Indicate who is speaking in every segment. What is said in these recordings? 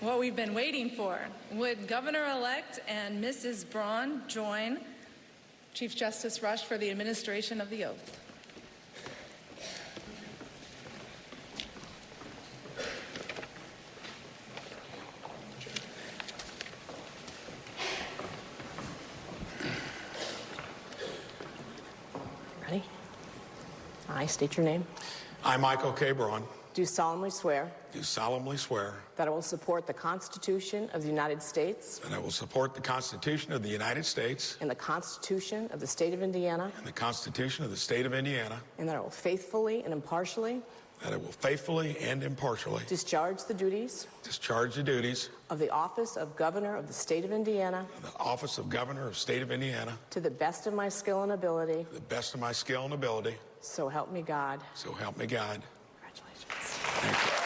Speaker 1: what we've been waiting for. Would Governor-elect and Mrs. Braun join Chief Justice Rush for the administration of the oath?
Speaker 2: Ready? I state your name.
Speaker 3: I, Michael K. Braun,
Speaker 2: Do solemnly swear
Speaker 3: do solemnly swear
Speaker 2: that I will support the Constitution of the United States
Speaker 3: that I will support the Constitution of the United States
Speaker 2: and the Constitution of the State of Indiana,
Speaker 3: and the Constitution of the State of Indiana,
Speaker 2: and that I will faithfully and impartially
Speaker 3: that I will faithfully and impartially
Speaker 2: discharge the duties
Speaker 3: discharge the duties
Speaker 2: of the office of Governor of the State of Indiana
Speaker 3: of the office of Governor of the State of Indiana
Speaker 2: to the best of my skill and ability,
Speaker 3: to the best of my skill and ability,
Speaker 2: so help me God.
Speaker 3: so help me God.
Speaker 2: Congratulations.
Speaker 3: Thank you.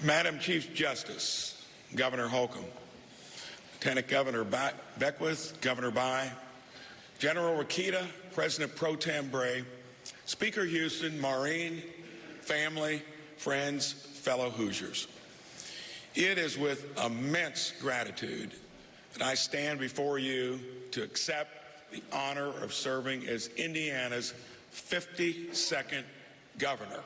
Speaker 3: Madam Chief Justice, Governor Holcomb, Lieutenant Governor Beckwith, Governor Bai, General Rakita, President Pro Tem Bray, Speaker Houston, Maureen, family, friends, fellow Hoosiers. It is with immense gratitude that I stand before you to accept the honor of serving as Indiana's 52nd governor.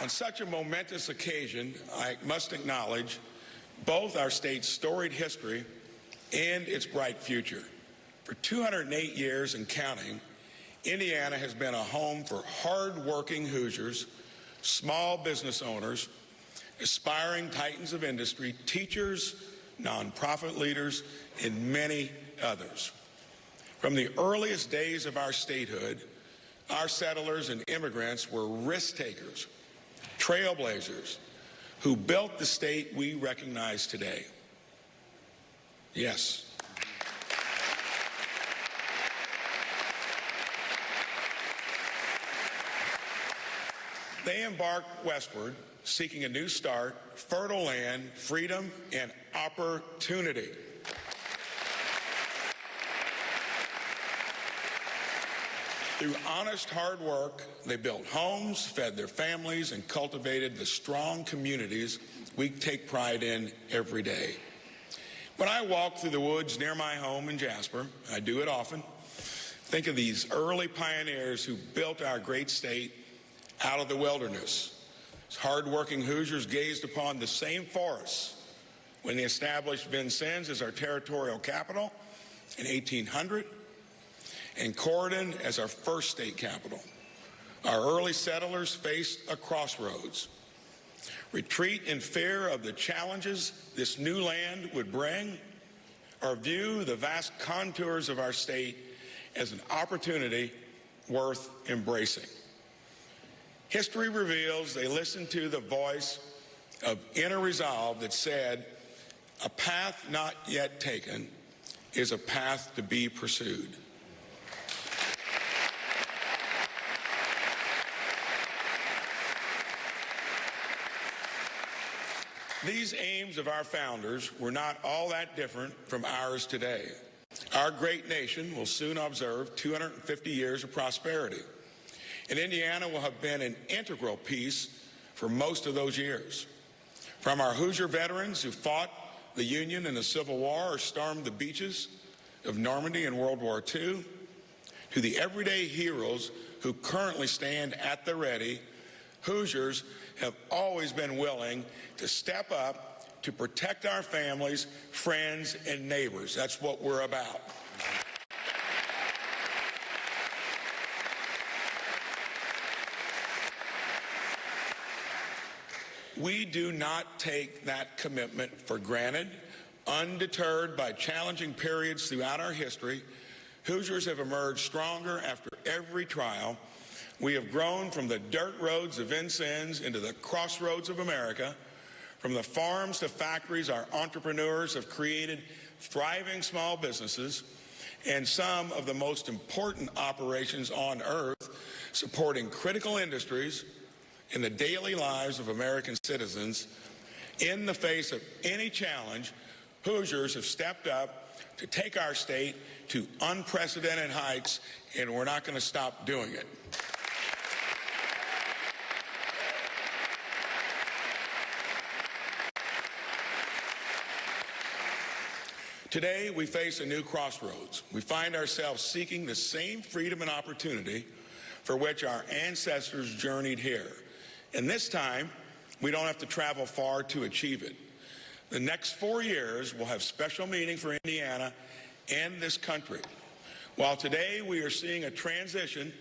Speaker 3: On such a momentous occasion, I must acknowledge both our state's storied history and its bright future. For 208 years and counting, Indiana has been a home for hard-working Hoosiers, small business owners, aspiring titans of industry, teachers, nonprofit leaders, and many others. From the earliest days of our statehood, our settlers and immigrants were risk takers, trailblazers who built the state we recognize today. Yes. They embarked westward, seeking a new start, fertile land, freedom, and opportunity. Through honest hard work, they built homes, fed their families, and cultivated the strong communities we take pride in every day. When I walk through the woods near my home in Jasper, I do it often, think of these early pioneers who built our great state out of the wilderness. These hard-working Hoosiers gazed upon the same forests when they established Vincennes as our territorial capital in 1800, and Corydon as our first state capital. Our early settlers faced a crossroads: retreat in fear of the challenges this new land would bring, or view the vast contours of our state as an opportunity worth embracing. History reveals they listened to the voice of inner resolve that said, "A path not yet taken is a path to be pursued." These aims of our founders were not all that different from ours today. Our great nation will soon observe 250 years of prosperity, and Indiana will have been an integral piece for most of those years. From our Hoosier veterans who fought the Union in the Civil War or stormed the beaches of Normandy in World War II, to the everyday heroes who currently stand at the ready, Hoosiers have always been willing to step up to protect our families, friends, and neighbors. That's what we're about. We do not take that commitment for granted. Undeterred by challenging periods throughout our history, Hoosiers have emerged stronger after every trial. We have grown from the dirt roads of Vincennes into the crossroads of America. From the farms to factories, our entrepreneurs have created thriving small businesses and some of the most important operations on earth, supporting critical industries in the daily lives of American citizens. In the face of any challenge, Hoosiers have stepped up to take our state to unprecedented heights, and we're not going to stop doing it. Today, we face a new crossroads. We find ourselves seeking the same freedom and opportunity for which our ancestors journeyed here. And this time, we don't have to travel far to achieve it. The next 4 years will have special meaning for Indiana and this country. While today we are seeing a transition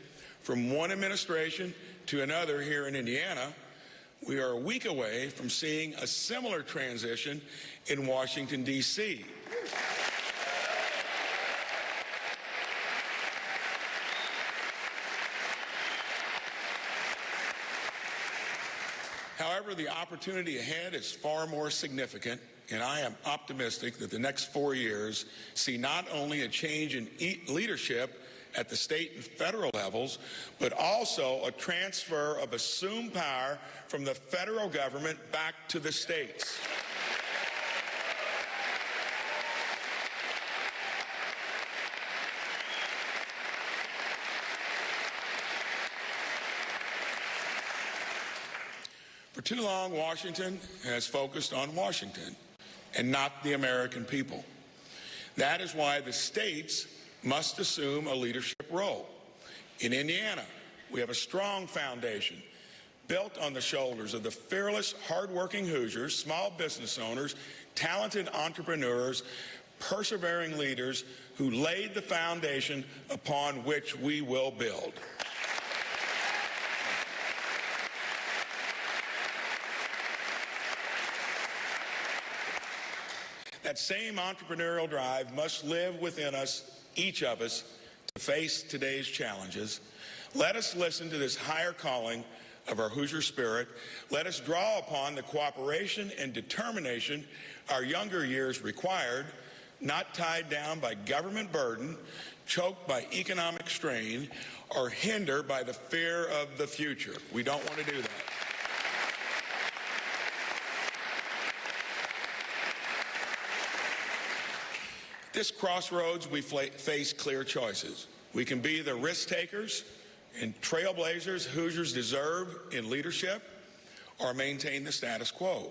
Speaker 3: from one administration to another here in Indiana, we are a week away from seeing a similar transition in Washington, D.C. However, the opportunity ahead is far more significant, and I am optimistic that the next 4 years see not only a change in leadership at the state and federal levels, but also a transfer of assumed power from the federal government back to the states. For too long, Washington has focused on Washington and not the American people. That is why the states must assume a leadership role. In Indiana, we have a strong foundation built on the shoulders of the fearless, hardworking Hoosiers, small business owners, talented entrepreneurs, persevering leaders who laid the foundation upon which we will build. That same entrepreneurial drive must live within us, each of us, to face today's challenges. Let us listen to this higher calling of our Hoosier spirit. Let us draw upon the cooperation and determination our younger years required, not tied down by government burden, choked by economic strain, or hindered by the fear of the future. We don't want to do that. At this crossroads, we face clear choices. We can be the risk takers and trailblazers Hoosiers deserve in leadership, or maintain the status quo.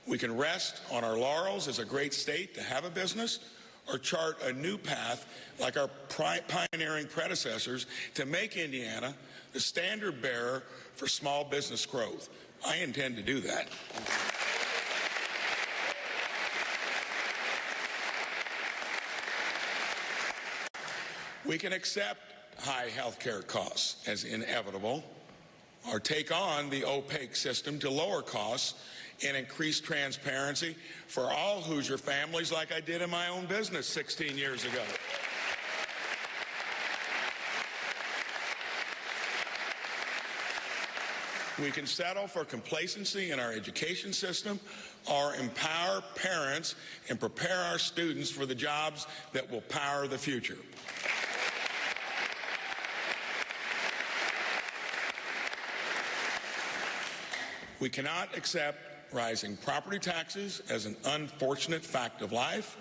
Speaker 3: We can rest on our laurels as a great state to have a business, or chart a new path like our pioneering predecessors to make Indiana the standard bearer for small business growth. I intend to do that. We can accept high health care costs as inevitable, or take on the opaque system to lower costs and increase transparency for all Hoosier families, like I did in my own business 16 years ago. We can settle for complacency in our education system, or empower parents and prepare our students for the jobs that will power the future. We cannot accept rising property taxes as an unfortunate fact of life,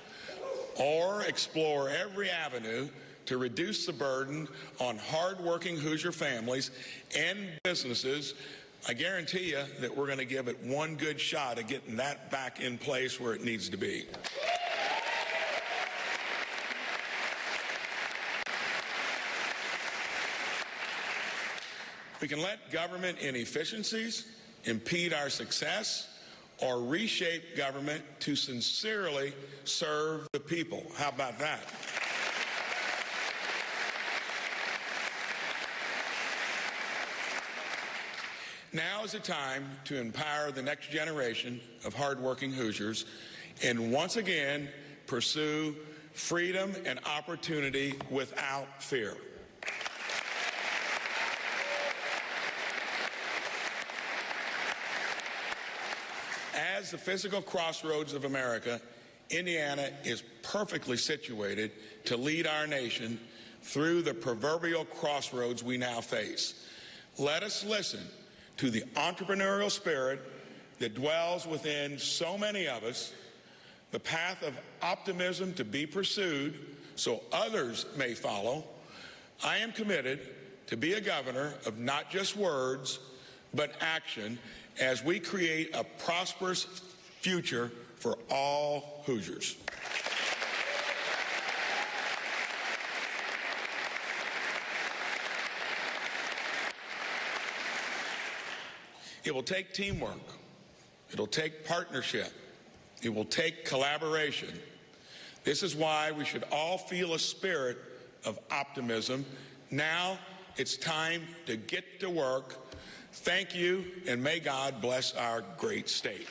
Speaker 3: or explore every avenue to reduce the burden on hardworking Hoosier families and businesses. I guarantee you that we're going to give it one good shot at getting that back in place where it needs to be. We can let government inefficiencies impede our success, or reshape government to sincerely serve the people. How about that? Now is the time to empower the next generation of hardworking Hoosiers and once again pursue freedom and opportunity without fear. As the physical crossroads of America, Indiana is perfectly situated to lead our nation through the proverbial crossroads we now face. Let us listen to the entrepreneurial spirit that dwells within so many of us, the path of optimism to be pursued so others may follow. I am committed to be a governor of not just words, but action as we create a prosperous future for all Hoosiers. It will take teamwork. It'll take partnership. It will take collaboration. This is why we should all feel a spirit of optimism. Now it's time to get to work. Thank you, and may God bless our great state.